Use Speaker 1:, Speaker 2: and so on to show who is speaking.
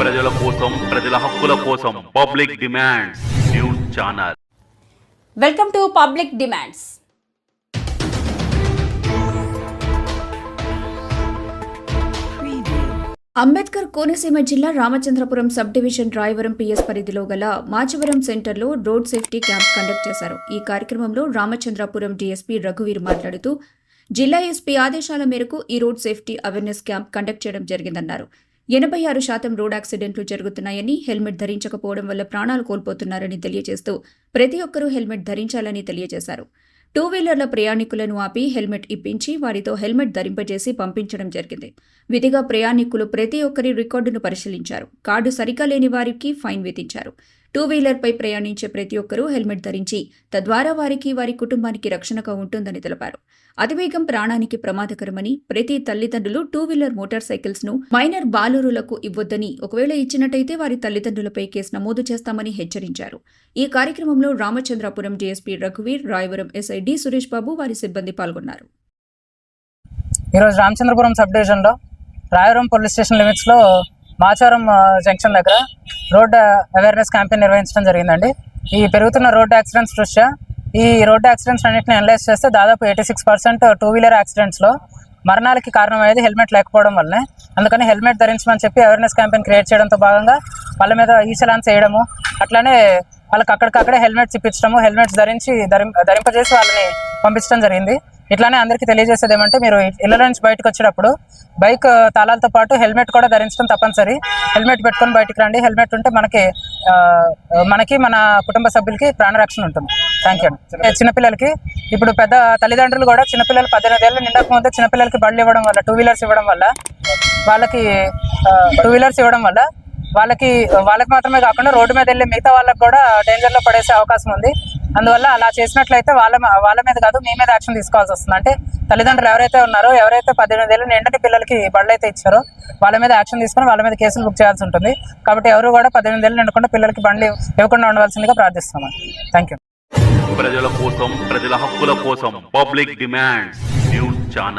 Speaker 1: ప్రజల కోసం, ప్రజల హక్కుల కోసం public demands news channel.
Speaker 2: Welcome to public demands. Ambedkar Konaseema జిల్లా Ramachandrapuram sub division Rayavaram PS పరిధిలో గల మాచవరం సెంటర్లో రోడ్ సేఫ్టీ క్యాంప్ కండక్ట్ చేశారు. ఈ కార్యక్రమంలో రామచంద్రపురం డీఎస్పీ రఘువీర్ మాట్లాడుతూ జిల్లా ఎస్పీ ఆదేశాల మేరకు ఈ road safety awareness camp conduct చేయడం జరిగిందన్నారు. 86% రోడ్ యాక్సిడెంట్లు జరుగుతున్నాయని, హెల్మెట్ ధరించకపోవడం వల్ల ప్రాణాలు కోల్పోతున్నారని తెలియజేస్తూ ప్రతి ఒక్కరూ హెల్మెట్ ధరించాలని తెలియజేశారు. టూ వీలర్ల ప్రయాణికులను ఆపి హెల్మెట్ ఇప్పించి వారితో హెల్మెట్ ధరింపజేసి పంపించడం జరిగింది. విధిగా ప్రయాణికులు ప్రతి ఒక్కరి రికార్డును పరిశీలించారు. కార్డు సరిగా లేని వారికి ఫైన్ విధించారు. టూ వీలర్పై ప్రయాణించే ప్రతి ఒక్కరూ హెల్మెట్ ధరించి తద్వారా వారికి, వారి కుటుంబానికి రక్షణగా ఉంటుందని తెలిపారు. అతివేగం ప్రాణానికి ప్రమాదకరమని, ప్రతి తల్లిదండ్రులు టూ వీలర్ మోటార్ సైకిల్స్ ను మైనర్ బాలురులకు ఇవ్వొద్దని, ఒకవేళ ఇచ్చినట్టయితే వారి తల్లిదండ్రులపై కేసు నమోదు చేస్తామని హెచ్చరించారు. ఈ కార్యక్రమంలో రామచంద్రపురం డీఎస్పీ రఘువీర్, రాయవరం ఎస్ఐ డి సురేష్ బాబు, వారి సిబ్బంది పాల్గొన్నారు.
Speaker 3: ఈరోజు రామచంద్రపురం సబ్ డివిజన్లో రాయవరం పోలీస్ స్టేషన్ లిమిట్స్లో మాచవరం జంక్షన్ దగ్గర రోడ్ అవేర్నెస్ క్యాంపెయిన్ నిర్వహించడం జరిగిందండి. ఈ పెరుగుతున్న రోడ్ యాక్సిడెంట్స్ దృష్ట్యా ఈ రోడ్ యాక్సిడెంట్స్ అన్నింటిని అనలైజ్ చేస్తే దాదాపు 86% టూ వీలర్ యాక్సిడెంట్స్లో మరణాలకి కారణమయ్యేది హెల్మెట్ లేకపోవడం వల్లనే. అందుకని హెల్మెట్ ధరించమని చెప్పి అవేర్నెస్ క్యాంపెయిన్ క్రియేట్ చేయడంతో భాగంగా వాళ్ళ మీద ఈ చలాన్స్ వేయడము, అట్లానే వాళ్ళకి అక్కడికక్కడే హెల్మెట్స్ ఇప్పించడము, హెల్మెట్స్ ధరింపజేసి వాళ్ళని పంపించడం జరిగింది. ఇట్లానే అందరికీ తెలియజేసేది ఏమంటే, మీరు ఇళ్ళ నుంచి బయటకు వచ్చేటప్పుడు బైక్ తాళాలతో పాటు హెల్మెట్ కూడా ధరించడం తప్పనిసరి. హెల్మెట్ పెట్టుకొని బయటకు రండి. హెల్మెట్ ఉంటే మనకి మన కుటుంబ సభ్యులకి ప్రాణరక్షణ ఉంటుంది. థ్యాంక్ యూ అండి. చిన్నపిల్లలకి ఇప్పుడు పెద్ద తల్లిదండ్రులు కూడా చిన్నపిల్లలు 18 ఏళ్ళు నిండకముందే చిన్నపిల్లలకి బళ్ళు ఇవ్వడం వల్ల, టూ వీలర్స్ ఇవ్వడం వల్ల వాళ్ళకి మాత్రమే కాకుండా రోడ్డు మీద వెళ్ళే మిగతా వాళ్ళకి కూడా డేంజర్లో పడేసే అవకాశం ఉంది. అందువల్ల అలా చేసినట్లయితే వాళ్ళ మీద కాదు, మీ మీద యాక్షన్ తీసుకోవాల్సి వస్తుంది. అంటే తల్లిదండ్రులు ఎవరైతే ఉన్నారో, ఎవరైతే 18 ఏళ్ళు నిండని పిల్లలకి బళ్ళు అయితే ఇచ్చారో వాళ్ళ మీద యాక్షన్ తీసుకుని వాళ్ళ మీద కేసులు బుక్ చేయాల్సి ఉంటుంది. కాబట్టి ఎవరు కూడా 18 ఏళ్ళు నిండకుండా పిల్లలకి బండ్లు ఇవ్వకుండా ఉండవలసిందిగా ప్రార్థిస్తున్నాం. Thank you.
Speaker 1: ప్రజల కోసం, ప్రజల హక్కుల కోసం పబ్లిక్ డిమాండ్స్ న్యూస్ ఛానల్.